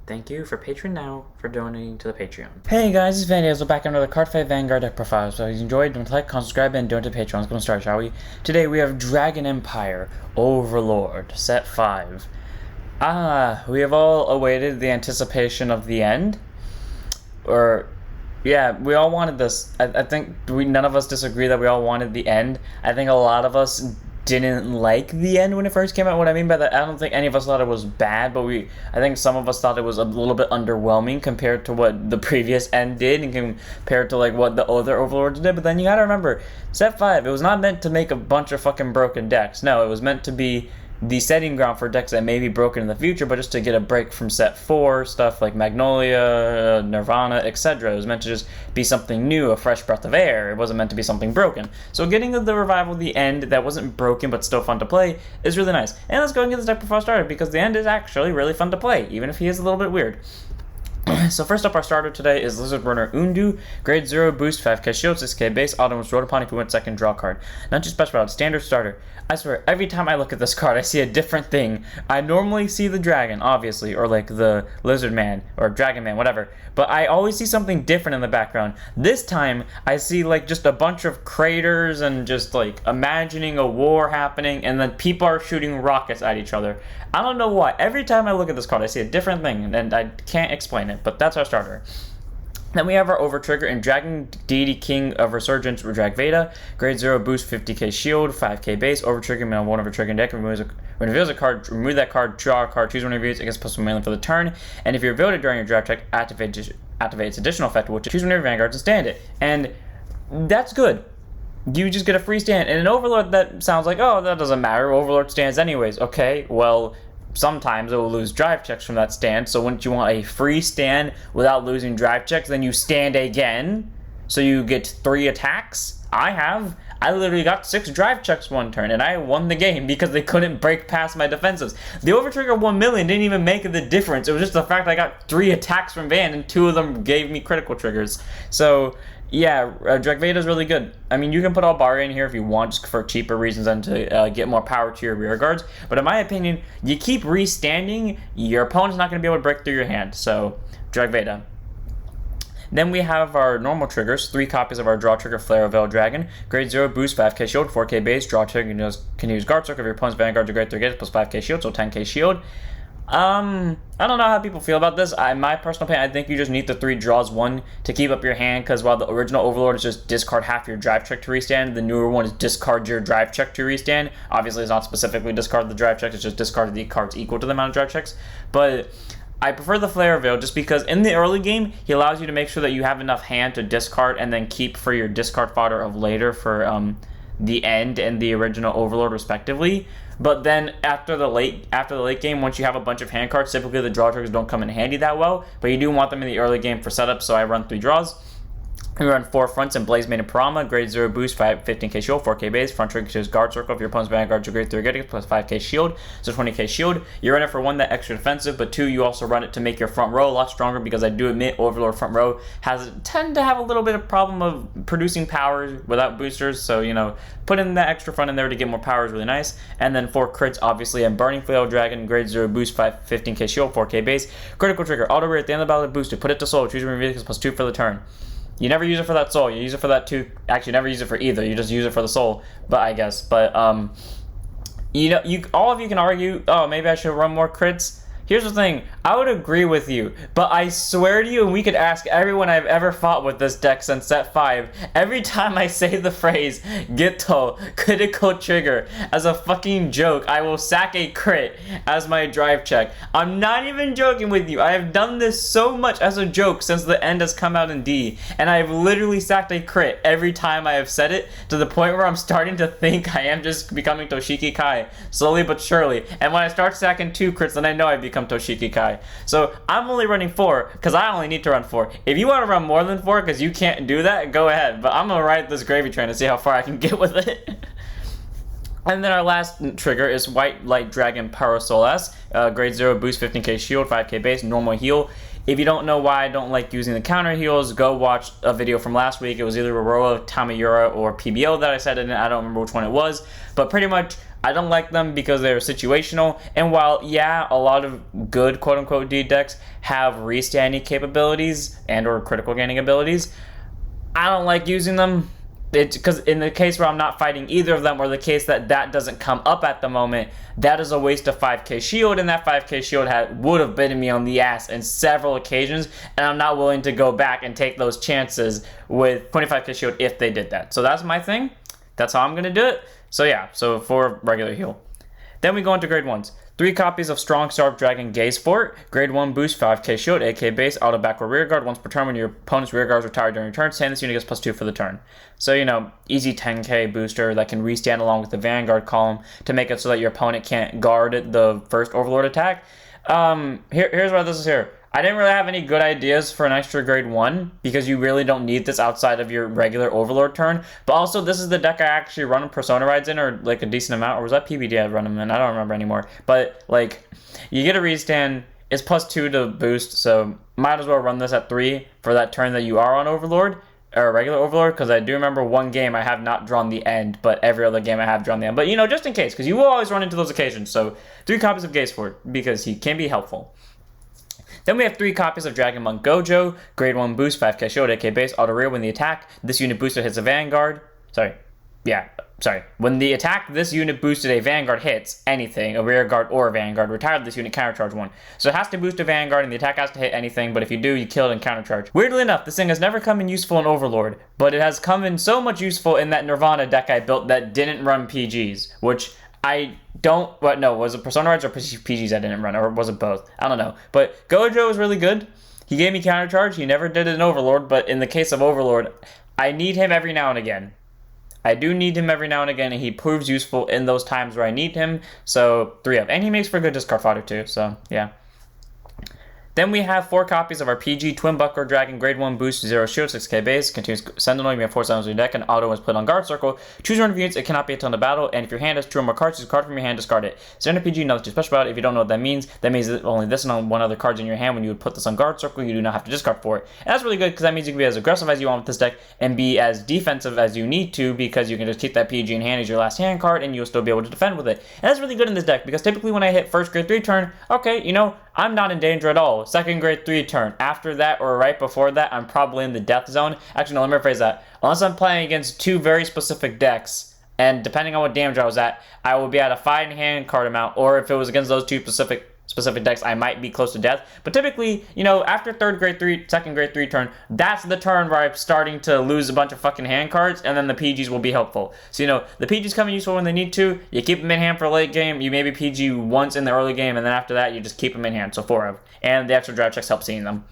Thank you for Patreon now for donating to the Patreon. Hey guys, it's Van We're back on another Card Fight Vanguard deck profile. So if you enjoyed, don't like, comment, subscribe, and donate to Patreon. Let's go and start, shall we? Today we have Dragon Empire Overlord, set 5. We have all awaited the anticipation of the end. Yeah, we all wanted this. I think none of us disagree that we all wanted the end. I think a lot of us didn't like the end when it first came out. What I mean by that, I don't think any of us thought it was bad, but I think some of us thought it was a little bit underwhelming compared to what the previous end did and compared to like what the other Overlords did. But then you gotta remember, set 5, it was not meant to make a bunch of fucking broken decks. No, it was meant to be the setting ground for decks that may be broken in the future, but just to get a break from set 4, stuff like Magnolia, Nirvana, etc. It was meant to just be something new, a fresh breath of air. It wasn't meant to be something broken. So getting the revival of the end that wasn't broken but still fun to play is really nice. And let's go and get this deck profile started, because the end is actually really fun to play, even if he is a little bit weird. So first up, our starter today is Lizard Runner Undeux, grade 0 boost, 5k shield, 6k base, auto was rolled upon if you went second, draw card. Not too special about standard starter. I swear, every time I look at this card, I see a different thing. I normally see the dragon, obviously, or like the lizard man, or dragon man, whatever. But I always see something different in the background. This time, I see like just a bunch of craters and just like imagining a war happening, and then people are shooting rockets at each other. I don't know why. Every time I look at this card, I see a different thing, and I can't explain it, but that's our starter. Then we have our Overtrigger and Dragon Deity King of Resurgence, Dragveda, grade 0 boost, 50k shield, 5k base, Overtrigger, man, 1 Overtrigger deck, when it reveals a card, remove that card, draw a card, choose one of your views, it gets plus 1 mana for the turn, and if you're revealed during your draft check, activate its additional effect, which choose one of your vanguards and stand it. And that's good. You just get a free stand, and an Overlord that sounds like, oh, that doesn't matter, Overlord stands anyways. Okay, well, sometimes it will lose drive checks from that stand, so wouldn't you want a free stand without losing drive checks? Then you stand again, so you get 3 attacks. I literally got 6 drive checks one turn, and I won the game because they couldn't break past my defensives. The Overtrigger 1 million didn't even make the difference. It was just the fact I got 3 attacks from Van, and 2 of them gave me critical triggers. So yeah, Dragveda is really good. I mean, you can put all Bahr in here if you want, just for cheaper reasons and to get more power to your rear guards. But in my opinion, you keep restanding, your opponent's not going to be able to break through your hand. So, Dragveda. Then we have our normal triggers, 3 copies of our Draw Trigger Flail Dragon, grade 0 boost, 5k shield, 4k base, Draw Trigger can use Guard Circle if your opponent's Vanguard to grade 3 gets plus 5k shield, so 10k shield. I don't know how people feel about this. My personal opinion, I think you just need the 3 draws, 1 to keep up your hand, because while the original Overlord is just discard half your drive check to restand, the newer one is discard your drive check to restand. Obviously, it's not specifically discard the drive check, it's just discard the cards equal to the amount of drive checks. But I prefer the Flail Veil just because in the early game, he allows you to make sure that you have enough hand to discard and then keep for your discard fodder of later for the end and the original Overlord respectively. But then after the late game, once you have a bunch of hand cards, typically the draw triggers don't come in handy that well, but you do want them in the early game for setup, so I run 3 draws. We run 4 fronts in Blaze Maiden Parama, grade 0 boost, 15k shield, 4k base, front trigger to his Guard Circle if your opponent's Vanguard to grade 3 getting plus 5k shield, so 20k shield. You run it for 1, that extra defensive, but 2, you also run it to make your front row a lot stronger, because I do admit Overlord front row tend to have a little bit of problem of producing powers without boosters, so, you know, putting that extra front in there to get more power is really nice. And then 4 crits, obviously, and Burning Flail Dragon, grade 0 boost, 15k shield, 4k base, critical trigger, auto rear at the end of the battle, boosted, put it to soul, choose your vehicles plus 2 for the turn. You never use it for that soul. You use it for that 2. Actually, you never use it for either. You just use it for the soul. But I guess. But you know, all of you can argue, oh, maybe I should run more crits. Here's the thing, I would agree with you, but I swear to you, and we could ask everyone I've ever fought with this deck since set 5, every time I say the phrase, Gito, critical trigger, as a fucking joke, I will sack a crit as my drive check. I'm not even joking with you, I have done this so much as a joke since the end has come out in D, and I have literally sacked a crit every time I have said it, to the point where I'm starting to think I am just becoming Toshiki Kai, slowly but surely, and when I start sacking 2 crits, then I know I become Toshiki Kai. So I'm only running 4 because I only need to run 4. If you want to run more than 4 because you can't do that, go ahead. But I'm gonna ride this gravy train to see how far I can get with it. And then our last trigger is White Light Dragon Parasolace, grade 0 boost, 15k shield, 5k base, normal heal. If you don't know why I don't like using the counter heals, go watch a video from last week. It was either Aurora, Tamayura, or PBO that I said in it. I don't remember which one it was. But pretty much, I don't like them because they're situational. And while, yeah, a lot of good quote-unquote D decks have restanding capabilities and or critical gaining abilities, I don't like using them. Because in the case where I'm not fighting either of them, or the case that doesn't come up at the moment, that is a waste of 5k shield, and that 5k shield would have bitten me on the ass in several occasions, and I'm not willing to go back and take those chances with 25k shield if they did that. So that's my thing. That's how I'm going to do it. So yeah, so for regular heal. Then we go into grade 1s. 3 copies of Strong Starved Dragon Geizfort. Grade 1 boost, 5k shield, 8k base, auto back or rear guard. Once per turn, when your opponent's rear guard is retired during your turn, sand this unit gets +2 for the turn. So, you know, easy 10k booster that can restand along with the Vanguard column to make it so that your opponent can't guard the first Overlord attack. Here's why this is here. I didn't really have any good ideas for an extra grade 1 because you really don't need this outside of your regular Overlord turn. But also, this is the deck I actually run Persona Rides in, or like a decent amount. Or was that PBD I run them in? I don't remember anymore. But like, you get a restand. It's +2 to boost, so might as well run this at 3 for that turn that you are on Overlord. Or regular Overlord, because I do remember one game I have not drawn the end, but every other game I have drawn the end. But, you know, just in case, because you will always run into those occasions. So, 3 copies of Geizfort, because he can be helpful. Then we have 3 copies of Dragon Monk Gojo, grade 1 boost, 5k shield, 8k base, auto rear when the attack. This unit boosted hits a Vanguard. When the attack this unit boosted a Vanguard hits anything, a rear guard or a Vanguard, retired this unit countercharge 1. So it has to boost a Vanguard and the attack has to hit anything, but if you do, you kill it and countercharge. Weirdly enough, this thing has never come in useful in Overlord, but it has come in so much useful in that Nirvana deck I built that didn't run PGs, which I don't, was it Persona Rides or PGs I didn't run, or was it both? I don't know. But Gojo is really good. He gave me countercharge. He never did it in Overlord, but in the case of Overlord, I need him every now and again. I do need him every now and again, and he proves useful in those times where I need him. So 3 of. And he makes for good discard fodder too, so yeah. Then we have 4 copies of our PG Twin Buckler Dragon Grade 1 Boost, 0 Shield, 6k base, continues Sentinel, you have 4 Sentinels in your deck, and auto is put on Guard Circle. Choose one of your units, it cannot be a ton of battle, and if your hand has 2 or more cards, choose a card from your hand, discard it. Standard PG, nothing too special about it. If you don't know what that means that only this and on one other card's in your hand. When you would put this on Guard Circle, you do not have to discard for it. And that's really good, because that means you can be as aggressive as you want with this deck, and be as defensive as you need to, because you can just keep that PG in hand as your last hand card, and you'll still be able to defend with it. And that's really good in this deck, because typically when I hit first grade 3 turn, okay, you know, I'm not in danger at all. Second grade 3 turn. After that or right before that, I'm probably in the death zone. Actually, no, let me rephrase that. Unless I'm playing against 2 very specific decks, and depending on what damage I was at, I will be at a 5 hand card amount, or if it was against those 2 specific decks, I might be close to death. But typically, you know, after second grade 3 turn, that's the turn where I'm starting to lose a bunch of fucking hand cards, and then the PGs will be helpful. So, you know, the PGs come in useful when they need to. You keep them in hand for late game. You maybe PG once in the early game, and then after that, you just keep them in hand. So 4 of. And the extra drive checks help seeing them.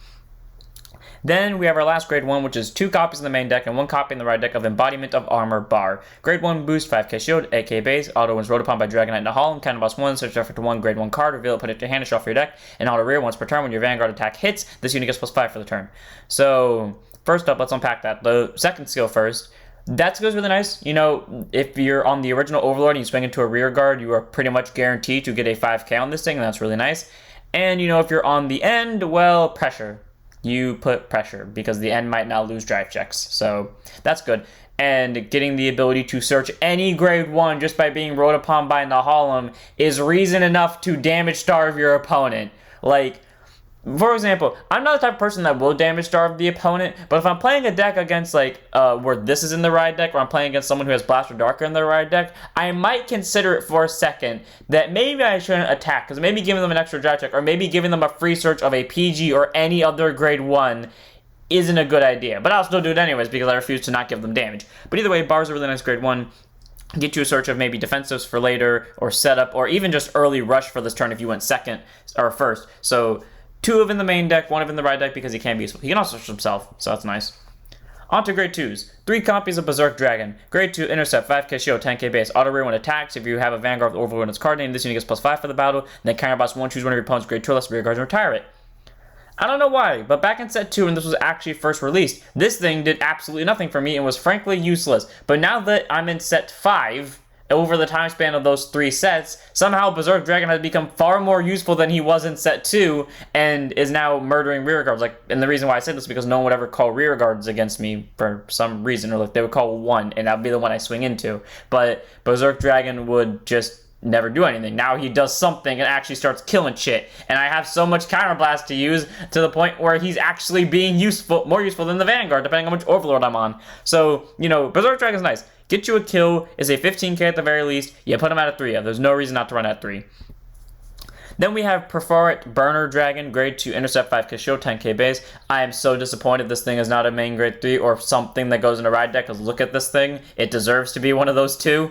Then we have our last grade 1, which is 2 copies in the main deck and 1 copy in the right deck of Embodiment of Armor Bahr. Grade 1 boost, 5k shield, 8k base, auto wins rode upon by Dragonite in the Hall, and counter boss 1, search effort to 1 grade 1 card, reveal it, put it to hand, and shuffle your deck, and auto rear once per turn when your Vanguard attack hits, this unit gets +5 for the turn. So, first up, let's unpack that. The second skill first. That skill's really nice. You know, if you're on the original Overlord and you swing into a rear guard, you are pretty much guaranteed to get a 5k on this thing, and that's really nice. And, you know, if you're on the end, well, pressure. You put pressure, because the end might now lose drive checks. So, that's good. And getting the ability to search any grade 1 just by being rode upon by Nahalem is reason enough to damage starve your opponent. Like, for example, I'm not the type of person that will damage starve the opponent, but if I'm playing a deck against, like, where this is in the ride deck, or I'm playing against someone who has Blast or Darker in their ride deck, I might consider it for a second that maybe I shouldn't attack, because maybe giving them an extra drive check, or maybe giving them a free search of a PG or any other grade 1 isn't a good idea. But I'll still do it anyways, because I refuse to not give them damage. But either way, Bahr's a really nice grade 1. Get you a search of maybe defensives for later, or setup, or even just early rush for this turn if you went second or first. So 2 of in the main deck, 1 of in the right deck, because he can be useful. He can also search himself, so that's nice. On to grade 2s. 3 copies of Berserk Dragon. Grade 2, intercept, 5k shield, 10k base. Auto rear when attacks. If you have a Vanguard with Overlord in its card name, this unit gets +5 for the battle. And then counter boss 1, choose one of your opponent's grade 2 or less rear guards and retire it. I don't know why, but back in set 2, when this was actually first released, this thing did absolutely nothing for me and was frankly useless. But now that I'm in set 5, over the time span of those 3 sets, somehow Berserk Dragon has become far more useful than he was in set 2, and is now murdering rear guards. Like, and the reason why I said this is because no one would ever call rear guards against me for some reason, or like they would call 1, and that would be the one I swing into. But Berserk Dragon would just never do anything. Now he does something and actually starts killing shit. And I have so much counterblast to use to the point where he's actually being more useful than the Vanguard, depending on which Overlord I'm on. So, you know, Berserk Dragon's nice. Get you a kill is a 15k at the very least. You put him at a 3. There's no reason not to run at 3. Then we have Perforate Burner Dragon, grade 2, intercept 5k shield, 10k base. I am so disappointed this thing is not a main grade 3 or something that goes in a ride deck, because look at this thing. It deserves to be one of those two.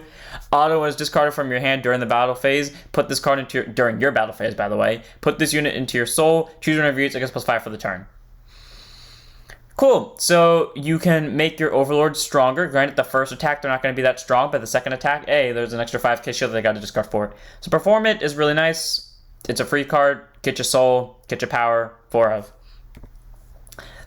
Auto is discarded from your hand during the battle phase. Put this card into during your battle phase, by the way. Put this unit into your soul. Choose one of your units, I guess +5 for the turn. Cool, so you can make your Overlords stronger. Granted, the first attack, they're not going to be that strong, but the second attack, hey, there's an extra 5k shield that they got to discard for it. So Performant is really nice. It's a free card. Get your soul, get your power, 4 of.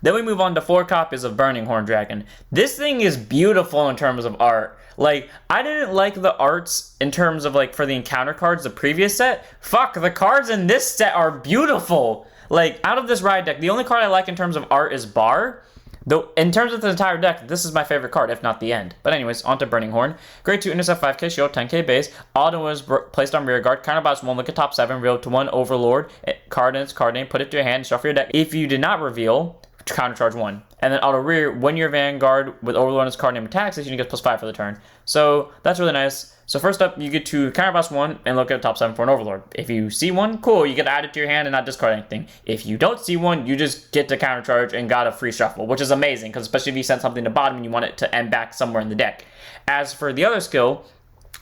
Then we move on to 4 copies of Burning Horn Dragon. This thing is beautiful in terms of art. Like, I didn't like the arts in terms of, like, for the encounter cards, the previous set. Fuck, the cards in this set are beautiful. Like, out of this ride deck, the only card I like in terms of art is Bahr. Though, in terms of the entire deck, this is my favorite card, if not the end. But anyways, on to Burning Horn. Grade 2, intercept 5k shield, 10k base. Auto is placed on rear guard. Counterblast 1, look at top 7, reveal to 1 Overlord. Card in its card name, put it to your hand, shuffle your deck. If you did not reveal, countercharge 1. And then auto rear, when your Vanguard with Overlord in its card name attacks, this unit gets +5 for the turn. So that's really nice. So first up, you get to counterblast 1 and look at top 7 for an Overlord. If you see one, cool, you get to add it to your hand and not discard anything. If you don't see one, you just get to countercharge and got a free shuffle, which is amazing, because especially if you send something to bottom and you want it to end back somewhere in the deck. As for the other skill,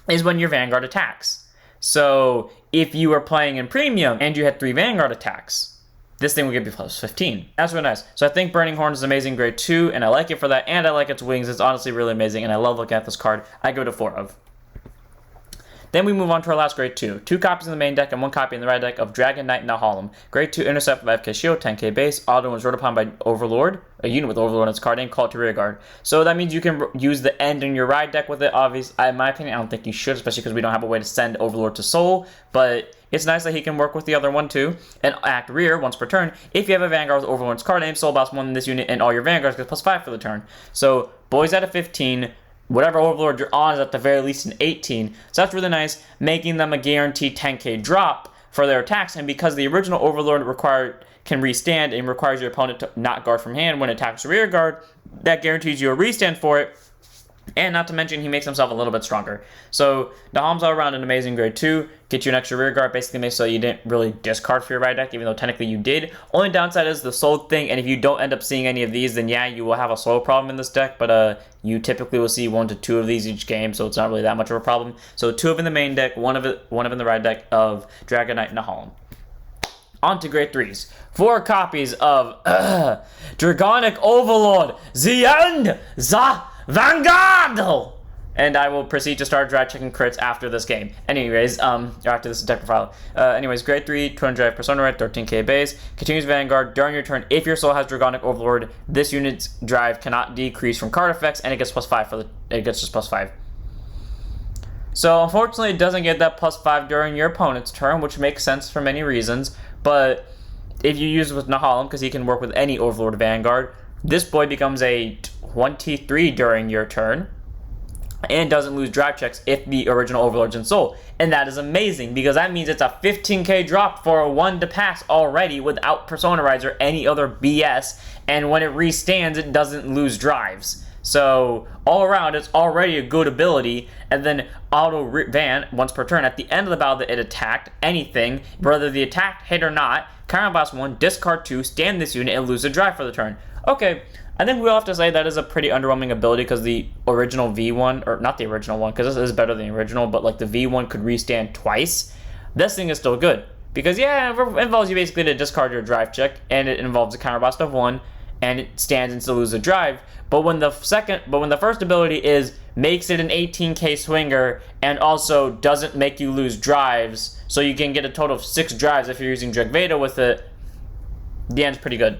is when your Vanguard attacks. So if you are playing in Premium and you had 3 Vanguard attacks, this thing will give you +15. That's really nice. So I think Burning Horn is amazing, grade 2, and I like it for that, and I like its wings. It's honestly really amazing, and I love looking at this card. I go to 4 of. Then we move on to our last grade 2. 2 copies in the main deck and 1 copy in the right deck of Dragon Knight Nahalem. Grade 2, intercept 5k shield, 10k base. Auto was rolled upon by Overlord, a unit with Overlord in its card name, call it to rear guard. So that means you can use the end in your ride deck with it. Obviously, in my opinion, I don't think you should, especially because we don't have a way to send Overlord to soul. But it's nice that he can work with the other one too. And act rear once per turn. If you have a Vanguard with Overlord's card name, soul boss 1 in this unit, and all your Vanguards get +5 for the turn. So boys at a 15. Whatever Overlord you're on is at the very least an 18. So that's really nice, making them a guaranteed 10k drop for their attacks. And because the original Overlord can restand and requires your opponent to not guard from hand when it attacks rear guard, that guarantees you a restand for it. And not to mention, he makes himself a little bit stronger. So, Nahalem's all around an amazing grade 2. Get you an extra rear guard, basically makes so you didn't really discard for your ride deck, even though technically you did. Only downside is the soul thing, and if you don't end up seeing any of these, then yeah, you will have a soul problem in this deck, but you typically will see 1 to 2 of these each game, so it's not really that much of a problem. So 2 of in the main deck, one of in the ride deck of Dragon Knight Nahalem. On to grade 3s. 4 copies of Dragonic Overlord the End, the Vanguard! And I will proceed to start drive checking crits after this game. Anyways, or after this deck profile. Anyways, grade 3, 200 drive persona rate, 13k base. Continues Vanguard during your turn. If your soul has Dragonic Overlord, this unit's drive cannot decrease from card effects, and it gets +5 for it gets just +5. So unfortunately, it doesn't get that +5 during your opponent's turn, which makes sense for many reasons. But if you use it with Nahalem, because he can work with any Overlord Vanguard, this boy becomes a 23 during your turn and doesn't lose drive checks if the original Overlord's in soul. And that is amazing, because that means it's a 15k drop for a 1 to pass already without Persona Rise or any other BS, and when it restands, it doesn't lose drives. So all around, it's already a good ability. And then auto van once per turn at the end of the battle that it attacked anything, whether the attack hit or not. Counterblast 1, discard 2, stand this unit, and lose a drive for the turn. Okay, I think we'll have to say that is a pretty underwhelming ability, because the original V1, or not the original one, because this is better than the original, but like the V1 could restand twice. This thing is still good, because yeah, it involves you basically to discard your drive check, and it involves a counterblast of 1, and it stands and still lose a drive. But when the first ability is makes it an 18k swinger and also doesn't make you lose drives, so you can get a total of 6 drives if you're using Dragveda with it, the end's pretty good.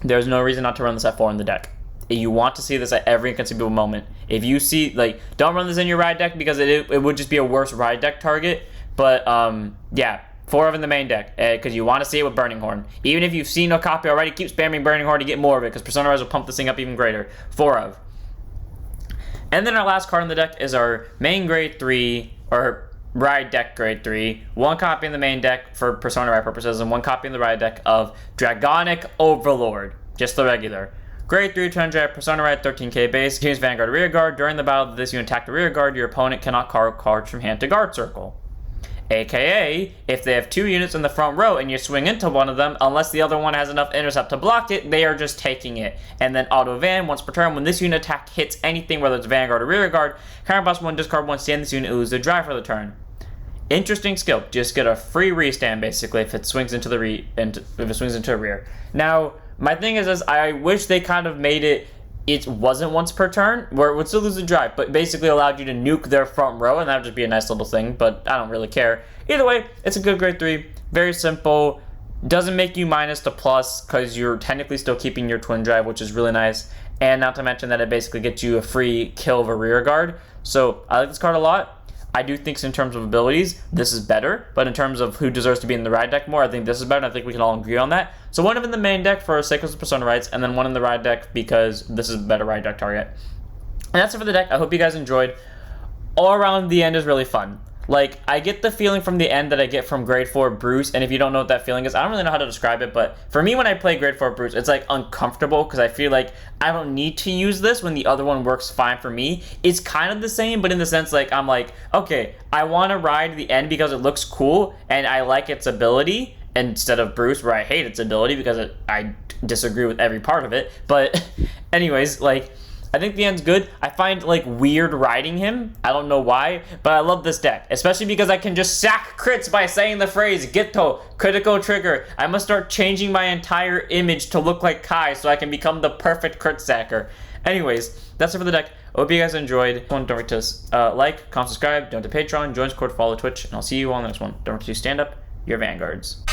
There's no reason not to run this at 4 in the deck. You want to see this at every inconceivable moment. If you see, like, don't run this in your ride deck, because it would just be a worse ride deck target. But, yeah, 4 of in the main deck, because you want to see it with Burning Horn. Even if you've seen a copy already, keep spamming Burning Horn to get more of it, because Persona Rise will pump this thing up even greater. 4 of. And then our last card in the deck is our main grade 3, or Ride deck grade 3, 1 copy in the main deck for Persona Ride purposes, and 1 copy in the Ride deck of Dragonic Overlord, just the regular. Grade 3 200 Persona Ride 13k base, change Vanguard rear guard. During the battle of this, you attack the rear guard, your opponent cannot call cards from hand to guard circle. AKA, if they have 2 units in the front row and you swing into one of them, unless the other one has enough intercept to block it, they are just taking it. And then auto van, once per turn, when this unit attack hits anything, whether it's Vanguard or rear guard, counterblast 1, discard 1, stand this unit, lose the drive for the turn. Interesting skill. Just get a free restand basically if it swings into the rear. Now, my thing is I wish they kind of made it wasn't once per turn, where it would still lose the drive, but basically allowed you to nuke their front row, and that would just be a nice little thing, but I don't really care. Either way, it's a good grade 3. Very simple. Doesn't make you minus to plus, because you're technically still keeping your twin drive, which is really nice. And not to mention that it basically gets you a free kill of a rear guard. So I like this card a lot. I do think in terms of abilities, this is better, but in terms of who deserves to be in the ride deck more, I think this is better, and I think we can all agree on that. So 1 in the main deck for sake of Persona rides, and then 1 in the ride deck because this is a better ride deck target. And that's it for the deck. I hope you guys enjoyed. All around, the end is really fun. Like, I get the feeling from the end that I get from Grade 4 Bruce, and if you don't know what that feeling is, I don't really know how to describe it, but for me, when I play Grade 4 Bruce, it's, like, uncomfortable, because I feel like I don't need to use this when the other one works fine for me. It's kind of the same, but in the sense, like, I'm like, okay, I want to ride the end because it looks cool, and I like its ability, instead of Bruce, where I hate its ability, because I disagree with every part of it, but anyways, like, I think the end's good. I find, like, weird riding him. I don't know why, but I love this deck. Especially because I can just sack crits by saying the phrase, Gitto, critical trigger. I must start changing my entire image to look like Kai so I can become the perfect crit sacker. Anyways, that's it for the deck. I hope you guys enjoyed. Don't forget to like, comment, subscribe, donate to Patreon, join Discord, follow Twitch, and I'll see you all in the next one. Don't forget to stand up your vanguards.